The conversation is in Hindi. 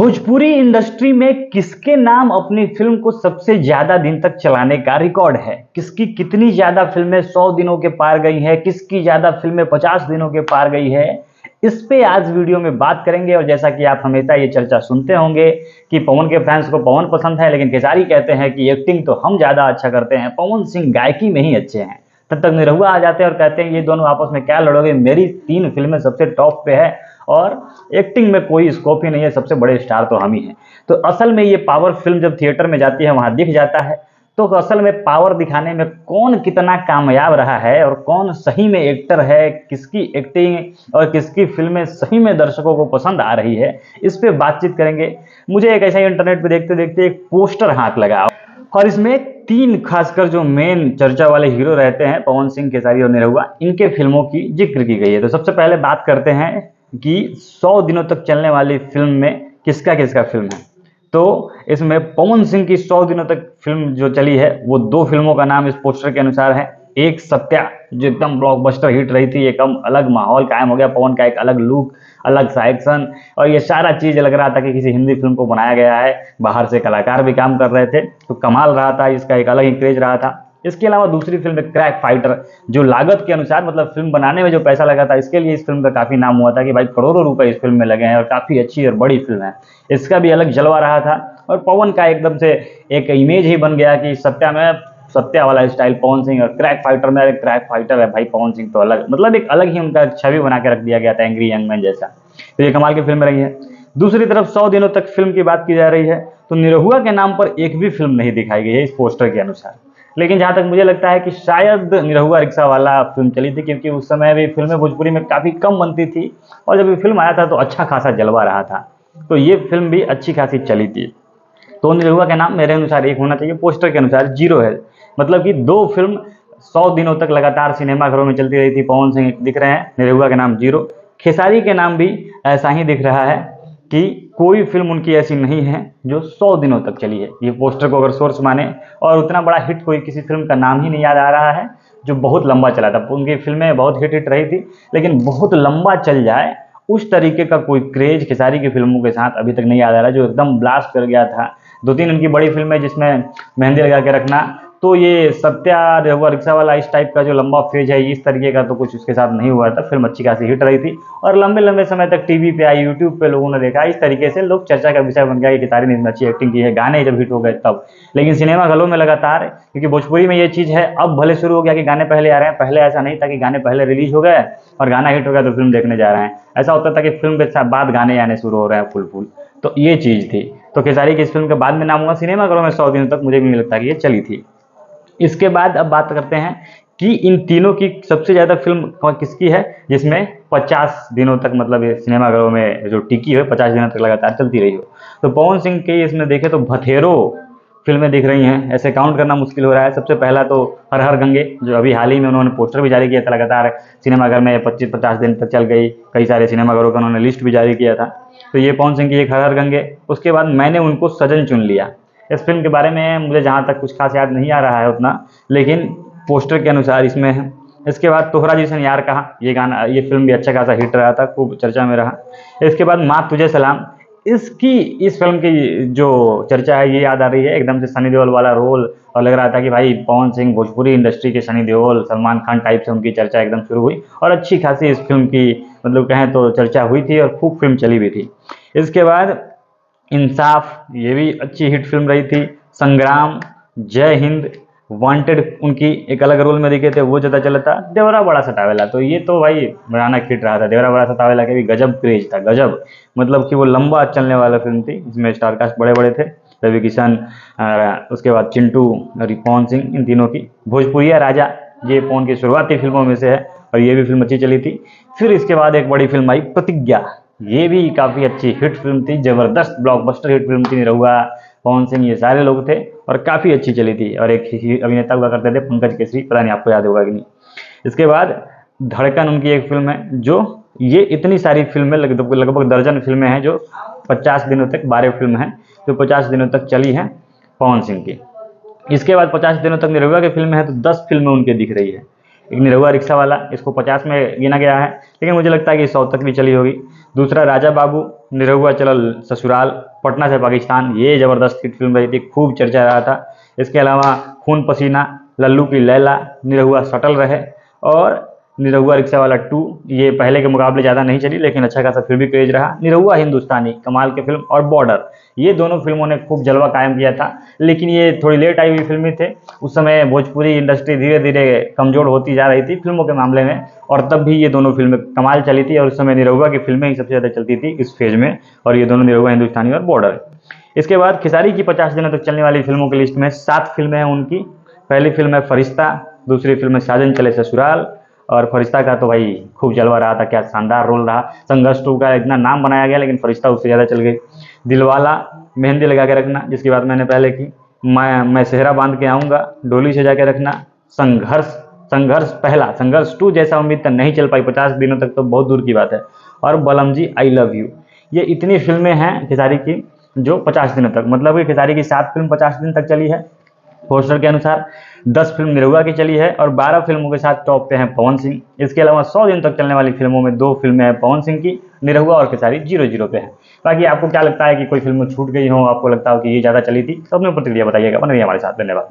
भोजपुरी इंडस्ट्री में किसके नाम अपनी फिल्म को सबसे ज्यादा दिन तक चलाने का रिकॉर्ड है? किसकी कितनी ज्यादा फिल्में 100 दिनों के पार गई हैं, किसकी ज्यादा फिल्में 50 दिनों के पार गई है, इस पे आज वीडियो में बात करेंगे। और जैसा कि आप हमेशा ये चर्चा सुनते होंगे कि पवन के फैंस को पवन पसंद है, लेकिन खेसारी कहते हैं कि एक्टिंग तो हम ज्यादा अच्छा करते हैं, पवन सिंह गायकी में ही अच्छे हैं। तब तक निरहुआ आ जाते हैं और कहते हैं ये दोनों आपस में क्या लड़ोगे, मेरी 3 फिल्में सबसे टॉप पे है और एक्टिंग में कोई स्कोप ही नहीं है, सबसे बड़े स्टार तो हम ही हैं। तो असल में ये पावर फिल्म जब थिएटर में जाती है वहां दिख जाता है, तो असल में पावर दिखाने में कौन कितना कामयाब रहा है और कौन सही में एक्टर है, किसकी एक्टिंग और किसकी फिल्में सही में दर्शकों को पसंद आ रही है, इस पे बातचीत करेंगे। मुझे एक ऐसा इंटरनेट पे देखते देखते एक पोस्टर हाथ लगा और इसमें 3 खासकर जो मेन चर्चा वाले हीरो रहते हैं, पवन सिंह, खेसारी और निरहुआ, इनके फिल्मों की जिक्र की गई है। तो सबसे पहले बात करते हैं कि 100 दिनों तक चलने वाली फिल्म में किसका किसका फिल्म है। तो इसमें पवन सिंह की 100 दिनों तक फिल्म जो चली है वो 2 फिल्मों का नाम इस पोस्टर के अनुसार है। एक सत्या जो एकदम ब्लॉकबस्टर हिट रही थी, एकदम अलग माहौल कायम हो गया, पवन का एक अलग लुक, अलग सा एक्शन और ये सारा चीज लग रहा था कि किसी हिंदी फिल्म को बनाया गया है। बाहर से कलाकार भी काम कर रहे थे तो कमाल रहा था, इसका एक अलग ही क्रेज रहा था। इसके अलावा दूसरी फिल्म क्रैक फाइटर, जो लागत के अनुसार मतलब फिल्म बनाने में जो पैसा लगा था, इसके लिए इस फिल्म का काफी नाम हुआ था कि भाई करोड़ों रुपए इस फिल्म में लगे हैं और काफी अच्छी और बड़ी फिल्म है। इसका भी अलग जलवा रहा था और पवन का एकदम से एक इमेज ही बन गया कि सत्या में सत्या वाला स्टाइल पवन सिंह और क्रैक फाइटर में एक क्रैक फाइटर है भाई पवन सिंह, तो अलग मतलब एक अलग ही उनका छवि बना के रख दिया गया था, एंग्री यंग मैन जैसा। तो ये कमाल की फिल्म रही है। दूसरी तरफ 100 दिनों तक फिल्म की बात की जा रही है तो निरहुआ के नाम पर एक भी फिल्म नहीं दिखाई गई है इस पोस्टर के अनुसार। लेकिन जहां तक मुझे लगता है कि शायद निरहुआ रिक्शा वाला फिल्म चली थी, क्योंकि उस समय भी फिल्में भोजपुरी में काफी कम बनती थी और जब ये फिल्म आया था तो अच्छा खासा जलवा रहा था, तो ये फिल्म भी अच्छी खासी चली थी। तो निरहुआ का नाम मेरे अनुसार एक होना चाहिए, पोस्टर के अनुसार 0 है। मतलब कि 2 फिल्म 100 दिनों तक लगातार सिनेमाघरों में चलती रही थी। पवन सिंह दिख रहे हैं, निरहुआ के नाम 0। खेसारी के नाम भी ऐसा ही दिख रहा है कि कोई फिल्म उनकी ऐसी नहीं है जो 100 दिनों तक चली है, ये पोस्टर को अगर सोर्स माने। और उतना बड़ा हिट कोई किसी फिल्म का नाम ही नहीं याद आ रहा है जो बहुत लंबा चला था। उनकी फिल्में बहुत हिट रही थी, लेकिन बहुत लंबा चल जाए उस तरीके का कोई क्रेज खेसारी की फिल्मों के साथ अभी तक नहीं याद आ रहा, जो एकदम ब्लास्ट कर गया था। 2-3 उनकी बड़ी फिल्में जिसमें मेहंदी लगा के रखना, तो ये सत्या, निरहुआ रिक्शा वाला, इस टाइप का जो लंबा फेज है इस तरीके का तो कुछ उसके साथ नहीं हुआ था। फिल्म अच्छी खासी हिट रही थी और लंबे लंबे समय तक टीवी पे आई, यूट्यूब पे लोगों ने देखा, इस तरीके से लोग चर्चा का विषय बन गया कि खेसारी ने इतनी अच्छी एक्टिंग की है। गाने जब हिट हो गए तब, लेकिन सिनेमा घरों में लगातार, क्योंकि भोजपुरी में ये चीज़ है, अब भले शुरू हो गया कि गाने पहले आ रहे हैं। पहले ऐसा नहीं था कि गाने पहले रिलीज हो गए और गाना हिट हो गया तो फिल्म देखने जा रहे हैं। ऐसा होता था कि फिल्म के साथ बाद गाने आने शुरू हो रहे हैं फुल फुल, तो ये चीज़ थी। तो खेसारी की इस फिल्म के बाद में नाम हुआ, सिनेमाघरों में 100 दिनों तक मुझे भी नहीं लगता कि ये चली थी। इसके बाद अब बात करते हैं कि इन तीनों की सबसे ज़्यादा फिल्म किसकी है जिसमें 50 दिनों तक मतलब सिनेमाघरों में जो टिकी हो, 50 दिनों तक लगातार चलती रही हो। तो पवन सिंह के इसमें देखें तो बथेरों फिल्में दिख रही हैं, ऐसे काउंट करना मुश्किल हो रहा है। सबसे पहला तो हर हर गंगे, जो अभी हाल ही में उन्होंने पोस्टर भी जारी किया था, लगातार सिनेमाघर में 25-50 दिन तक चल गई, कई सारे सिनेमाघरों का उन्होंने लिस्ट भी जारी किया था। तो ये पवन सिंह की एक हर हर गंगे। उसके बाद मैंने उनको सजन चुन लिया। इस फिल्म के बारे में मुझे जहाँ तक कुछ खास याद नहीं आ रहा है उतना, लेकिन पोस्टर के अनुसार इसमें है। इसके बाद तोहरा जिसन यार कहा, ये गाना, ये फिल्म भी अच्छा खासा हिट रहा था, खूब चर्चा में रहा। इसके बाद माँ तुझे सलाम, इस फिल्म की जो चर्चा है ये याद आ रही है, एकदम से सनी देओल वाला रोल, और लग रहा था कि भाई पवन सिंह भोजपुरी इंडस्ट्री के सनी देओल, सलमान खान टाइप से उनकी चर्चा एकदम शुरू हुई और अच्छी खासी इस फिल्म की मतलब कहें तो चर्चा हुई थी और खूब फिल्म चली भी थी। इसके बाद इंसाफ, ये भी अच्छी हिट फिल्म रही थी। संग्राम, जय हिंद, वांटेड उनकी एक अलग रोल में दिखे थे, वो ज़्यादा चला था। देवरा बड़ा सटावेला, तो ये तो भाई भयानक हिट रहा था। देवरा बड़ा सटावेला के भी गजब क्रेज था, गजब, मतलब कि वो लंबा चलने वाला फिल्म थी। इसमें स्टारकास्ट बड़े बड़े थे, रवि किशन, उसके बाद चिंटू और पवन सिंह, इन तीनों की। भोजपुरिया राजा, ये पवन की शुरुआती फिल्मों में से है और ये भी फिल्म अच्छी चली थी। फिर इसके बाद एक बड़ी फिल्म आई प्रतिज्ञा, ये भी काफ़ी अच्छी हिट फिल्म थी, ज़बरदस्त ब्लॉकबस्टर हिट फिल्म थी। निरहुआ, पवन सिंह, ये सारे लोग थे और काफ़ी अच्छी चली थी। और एक अभिनेता हुआ करते थे पंकज केसरी, पता नहीं आपको याद होगा कि नहीं। इसके बाद धड़कन उनकी एक फिल्म है, जो ये इतनी सारी फिल्में लगभग दर्जन फिल्में हैं जो 50 दिनों तक, 12 फिल्म हैं जो 50 दिनों तक चली हैं पवन सिंह की। इसके बाद 50 दिनों तक निरहुआ की फिल्में हैं तो 10 फिल्में उनके दिख रही है। एक निरहुआ रिक्शा वाला, इसको 50 में गिना गया है, लेकिन मुझे लगता है कि 100 तक भी चली होगी। दूसरा राजा बाबू, निरहुआ चलल ससुराल, पटना से पाकिस्तान, ये ज़बरदस्त हिट फिल्म रही थी, खूब चर्चा रहा था। इसके अलावा खून पसीना, लल्लू की लैला, निरहुआ सटल रहे और निरहुआ रिक्शा वाला 2, ये पहले के मुकाबले ज़्यादा नहीं चली लेकिन अच्छा खासा फिर भी क्रेज रहा। निरहुआ हिंदुस्तानी, कमाल की फिल्म, और बॉर्डर, ये दोनों फिल्मों ने खूब जलवा कायम किया था, लेकिन ये थोड़ी लेट आई हुई फिल्में थे। उस समय भोजपुरी इंडस्ट्री धीरे धीरे कमज़ोर होती जा रही थी फिल्मों के मामले में, और तब भी ये दोनों फिल्में कमाल चली थी, और उस समय निरहुआ की फिल्में ही सबसे ज़्यादा चलती थी इस फेज में, और ये दोनों निरहुआ हिंदुस्तानी और बॉर्डर। इसके बाद खेसारी की 50 दिनों तक चलने वाली फिल्मों की लिस्ट में 7 फिल्में हैं उनकी। पहली फिल्म है फरिश्ता, दूसरी फिल्म है साजन चले ससुराल, और फरिश्ता का तो भाई खूब जलवा रहा था, क्या शानदार रोल रहा। संघर्ष 2 का इतना नाम बनाया गया लेकिन फरिश्ता उससे ज़्यादा चल गई। दिलवाला, मेहंदी लगा के रखना, जिसकी बात मैंने पहले की, मैं सेहरा बांध के आऊँगा, डोली से जाके रखना, संघर्ष, संघर्ष पहला, संघर्ष 2 जैसा उम्मीद तक नहीं चल पाई 50 दिनों तक, तो बहुत दूर की बात है, और बलम जी आई लव यू। ये इतनी फिल्में हैं खेसारी की जो 50 दिनों तक, मतलब कि खेसारी की 7 फिल्म 50 दिन तक चली है पोस्टर के अनुसार, 10 फिल्म निरहुआ की चली है, और 12 फिल्मों के साथ टॉप पे हैं पवन सिंह। इसके अलावा 100 दिन तक चलने वाली फिल्मों में 2 फिल्में हैं पवन सिंह की, निरहुआ और खेसारी 0-0 पे हैं। बाकी आपको क्या लगता है कि कोई फिल्म छूट गई हो, आपको लगता हो कि ये ज़्यादा चली थी, सब में प्रतिक्रिया बताइएगा। बने रहिए हमारे साथ, धन्यवाद।